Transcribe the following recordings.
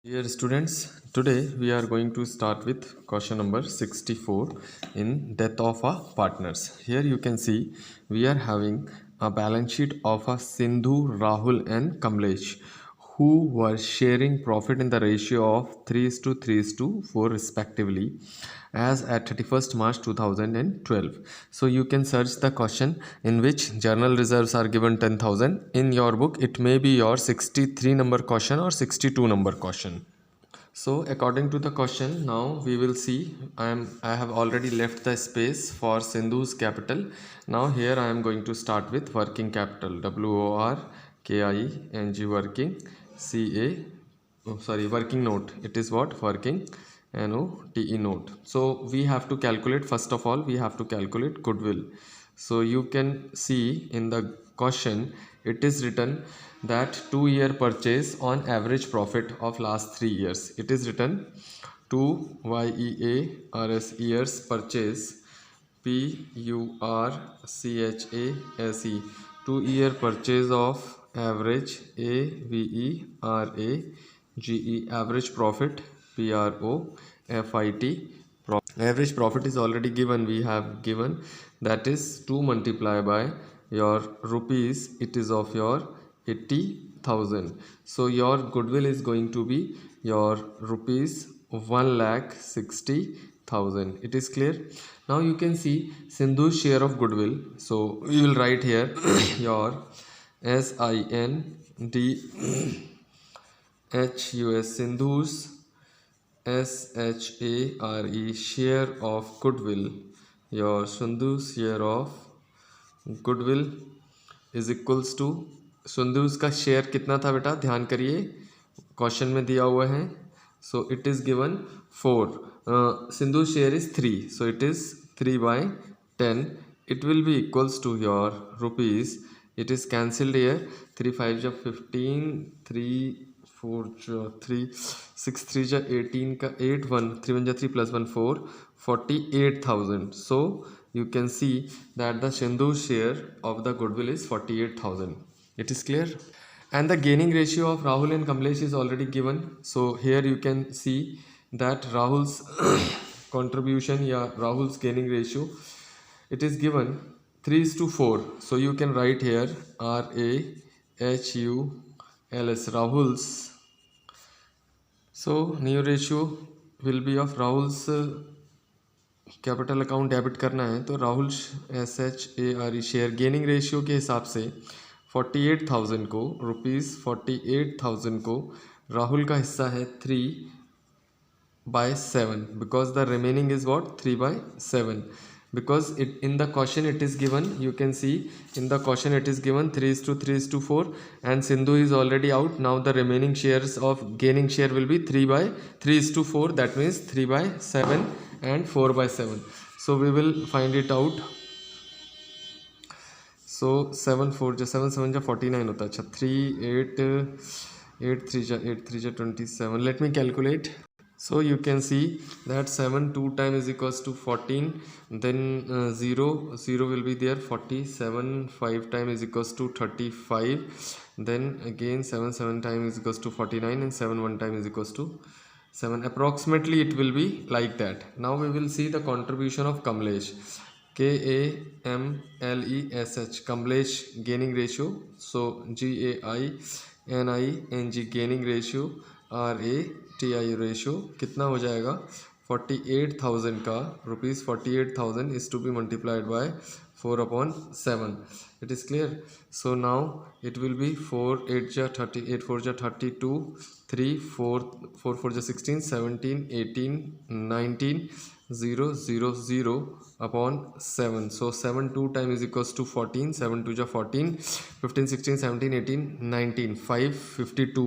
Dear students, today we are going to start with question number 64 in death of a partners. Here you can see we are having a balance sheet of a Sindhu, Rahul and Kamlesh who were sharing profit in the ratio of 3 is to 3 is to 4 respectively as at 31st March 2012. So you can search the question in which journal reserves are given 10,000. In your book it may be your 63 number question or 62 number question. So according to the question, now we will see I have already left the space for Sindhu's capital. Now here I am going to start with working capital, WORKING working, working note. It is what? Working NOTE note. So we have to calculate, first of all we have to calculate goodwill. So you can see in the question it is written that 2-year purchase on average profit of last 3 years. It is written 2 YEARS years purchase PURCHASE 2-year purchase of average AVERAGE average profit PROFIT. Average profit is already given, we have given, that is 2 multiply by your rupees, it is of your 80,000. So your goodwill is going to be your rupees 1,60,000. It is clear. Now you can see Sindhu's share of goodwill. So we will write here your SINDHUS Sindhu's SHARE share of goodwill. Your Sindhu's share of goodwill is equals to, Sindhu's का share कितना था बेटा, ध्यान करिए question में दिया हुआ है. So it is given 4. Sindhu's share is 3, so it is 3/10. It will be equals to your rupees, it is cancelled here, 3 5 जा 15, 3 4 जा 3 6 3 जा 18 का 8 1 3 1 जा 3 plus 1 4 48,000. So you can see that the Sindhu's share of the goodwill is 48,000. It is clear. And the gaining ratio of Rahul and Kamlesh is already given. So here you can see that Rahul's contribution, Rahul's gaining ratio, it is given 3 is to 4. So you can write here RAHULS, Rahul's. So new ratio will be of Rahul's capital account debit करना है, तो Rahul SHARE share gaining ratio के हिसाब से 48,000 को rupees 48,000 को राहुल का हिस्सा है 3/7 because the remaining is what 3/7 because in the question it is given, you can see in the question it is given 3 is to 3 is to 4 and Sindhu is already out. Now the remaining shares of gaining share will be 3/3 is to 4, that means 3/7 and 4/7. So we will find it out. So 7 4 जा 7 7 जा 49 होता है. अच्छा 3 8 8 3 जा 8 3 जा 27. Let me calculate. So you can see that 7 2 time is equals to 14, then 0 0 will be there, 47 5 time is equals to 35, then again 7 7 time is equals to 49 and 7 1 time is equals to 7. Approximately it will be like that. Now we will see the contribution of Kamlesh. KAMLESH Kamlesh gaining ratio. So GAINING gaining ratio, RATI ratio कितना हो जाएगा 48,000 का rupees 48,000 is to be multiplied by 4/7. It is clear. So now it will be 4 8 जा 30 8 4 जा 32 3 4 4 4 जा 16 17 18 19 0 0 0 upon 7. So 7 2 time is equals to 14, 7 2 जा 14 15 16 17 18 19 5 52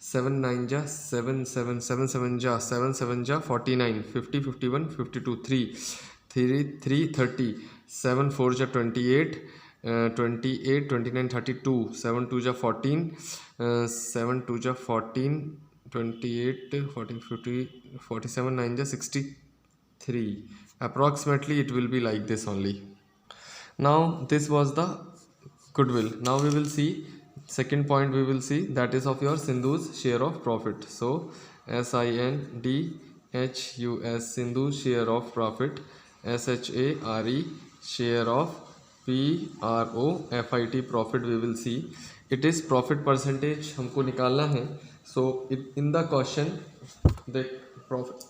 7 9 जा 7 7 7 7 जा 7 7 जा 49 50 51 52 3 3 3 30 7 4 जा 28 28 29 32 7 2 जा 14 7 2 जा 14 28 14 50 47 9 जा 63. Approximately it will be like this only. Now this was the goodwill. Now we will see second point, we will see that is of your Sindhu's share of profit. So SINDHUS Sindhu share of profit, SHARE share of PROFIT profit we will see. It is profit percentage हमको निकालना है. So in the question the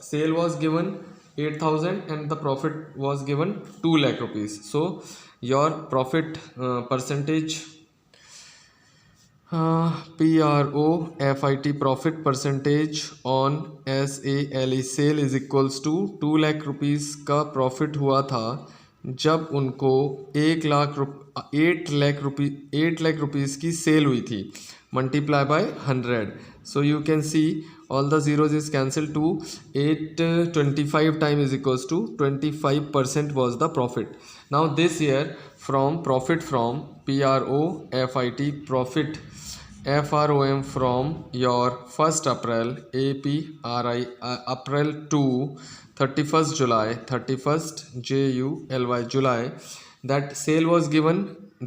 sale was given 8,000 and the profit was given 2 lakh rupees. So your profit percentage PROFIT profit percentage on SALE sale is equals to 2 lakh rupees का profit हुआ था जब उनको 8 lakh rupees की cell हुई थी, multiply by 100. So you can see all the zeros is cancelled to 825 time is equals to 25% was the profit. Now this year from profit from PROFIT profit FROM from your 1st April APRI April to 31st July 31st JULY July that sale was given.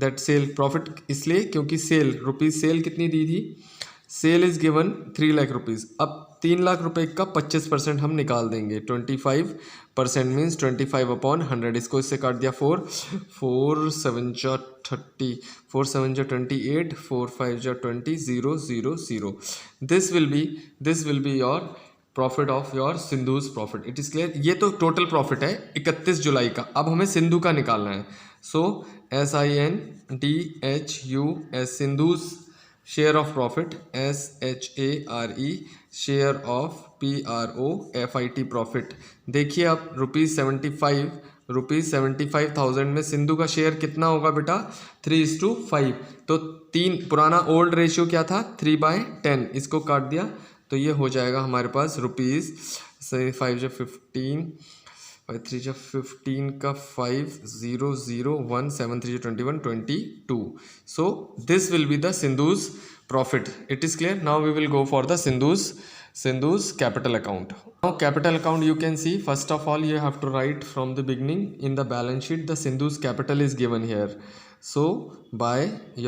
that sale profit इसलिए क्योंकि cell rupees cell कितनी दी थी, sale is given 3 lakh rupees. अब 3 लाख रुपए का 25% हम निकाल देंगे. 25% मीन्स 25/100. इसको इससे काट दिया 4 7 जा 30 4 7 जा 28 4 5 जा 20 0 0 0. This will be your profit of your Sindhu's profit. It is clear. ये तो टोटल प्रॉफिट है 31 जुलाई का. अब हमें सिंधु का निकालना है. सो SINDHUS Sindhu's share of profit, SHARE share of PROFIT profit. देखिए अब रुपीज़ 75,000 में सिंधु का शेयर कितना होगा बेटा, 3:5. तो 3 पुराना ओल्ड रेशियो क्या था, 3/10. इसको काट दिया तो ये हो जाएगा हमारे पास रुपीज़ 5 जा 15 5 3 जा 15 का 5 0 0 1 7 3 जा 21 22. So this will be the Sindhu's profit. It is clear. Now we will go for the Sindhu's capital account. Now capital account you can see, first of all you have to write from the beginning in the balance sheet the Sindhu's capital is given here. So by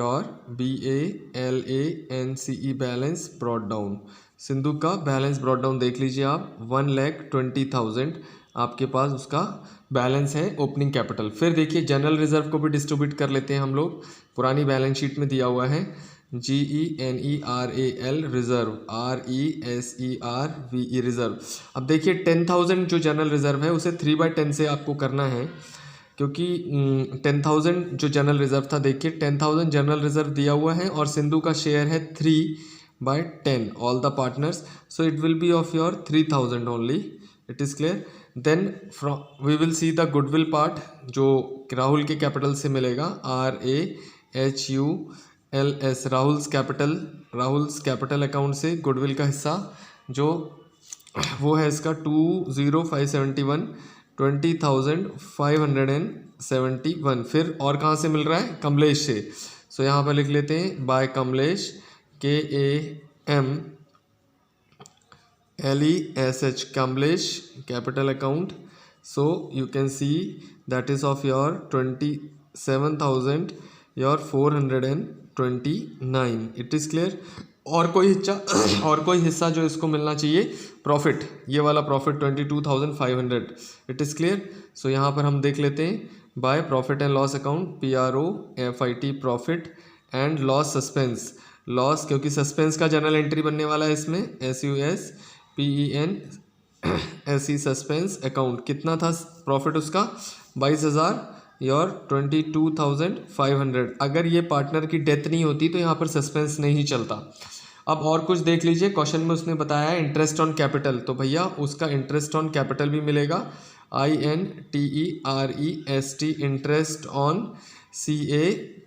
your BALANCE balance brought down, Sindhu का balance brought down देख लीजिए आप, 1,20,000 आपके पास उसका balance है opening capital. फिर देखिए general reserve को भी डिस्ट्रीब्यूट कर लेते हैं हम लोग. पुरानी बैलेंस शीट में दिया हुआ है GENERAL रिजर्व, RESERVE रिजर्व. अब देखिए 10,000 जो जनरल रिजर्व है उसे 3/10 से आपको करना है, क्योंकि 10,000 जो जनरल रिजर्व था, देखिए 10,000 जनरल रिजर्व दिया हुआ है और सिंधु का शेयर है 3/10 all the partners. So it will be of your 3,000 only. It is clear. Then from we will see the goodwill part जो राहुल के कैपिटल से मिलेगा, RAHULS राहुल्स कैपिटल अकाउंट से गुडविल का हिस्सा जो वो है इसका 20571 20,571. फिर और कहाँ से मिल रहा है, कमलेश से. सो यहाँ पर लिख लेते हैं by Kamlesh KAMLESH Kamlesh capital account. So you can see that is of your 27,429. It is clear. और कोई हिस्सा जो इसको मिलना चाहिए प्रॉफिट, ये वाला profit 22,500. It is clear. So यहाँ पर हम देख लेते हैं by profit and loss account PROFIT profit and loss suspense. Loss क्योंकि सस्पेंस का जनरल एंट्री बनने वाला है इसमें, SUSPENSE सस्पेंस अकाउंट. कितना था प्रॉफिट उसका, 22,000 योर 22,500. अगर ये पार्टनर की डेथ नहीं होती तो यहाँ पर सस्पेंस नहीं चलता. अब और कुछ देख लीजिए, क्वेश्चन में उसने बताया है इंटरेस्ट ऑन कैपिटल, तो भैया उसका इंटरेस्ट ऑन कैपिटल भी मिलेगा, INTEREST interest on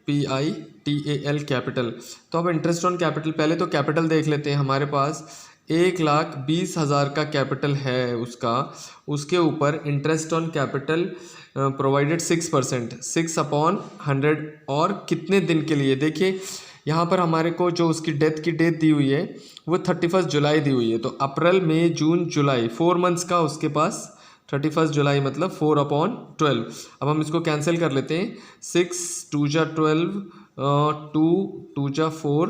CAPITAL capital. तो अब इंटरेस्ट ऑन कैपिटल, पहले तो कैपिटल देख लेते हैं. हमारे पास 1,20,000 का कैपिटल है उसका, उसके ऊपर इंटरेस्ट ऑन कैपिटल प्रोवाइडेड 6%, 6/100. और कितने दिन के लिए, देखिए यहाँ पर हमारे को जो उसकी डेथ की डेट दी हुई है वो 31 जुलाई दी हुई है. तो अप्रैल मई जून जुलाई 4 मंथ्स का उसके पास 31 जुलाई मतलब 4/12. अब हम इसको कैंसिल कर लेते हैं. 6 2 जा 12 टू टू जा 4,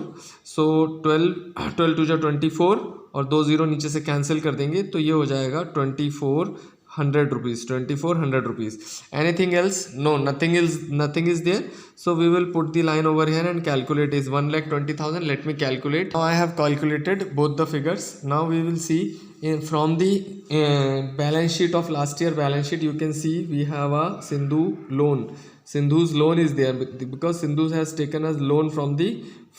सो 12 टू जा 24 और 2 0 नीचे से कैंसिल कर देंगे तो ये हो जाएगा 2400 rupees, 2400 rupees. Anything else? No, nothing is there. So we will put the line over here and calculate is 1,20,000. Let me calculate. Now I have calculated both the figures. Now we will see from the balance sheet of last year balance sheet. You can see we have a Sindhu loan. Sindhu's loan is there because Sindhu has taken a loan from the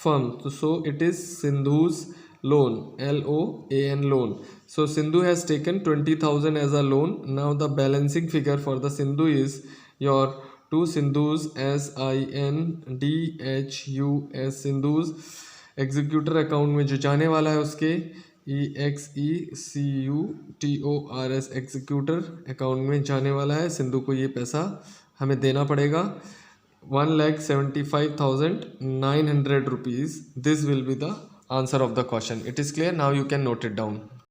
firm. So it is Sindhu's loan, LOAN loan. So Sindhu has taken 20,000 as a loan. Now the balancing figure for the Sindhu is your to Sindhu's SINDHUS Sindhu's executor account में जो जाने वाला है उसके EXECUTORS executor account में जाने वाला है. सिंधु को ये पैसा हमें देना पड़ेगा 1,75,900 rupees. This will be the answer of the question. It is clear. Now you can note it down.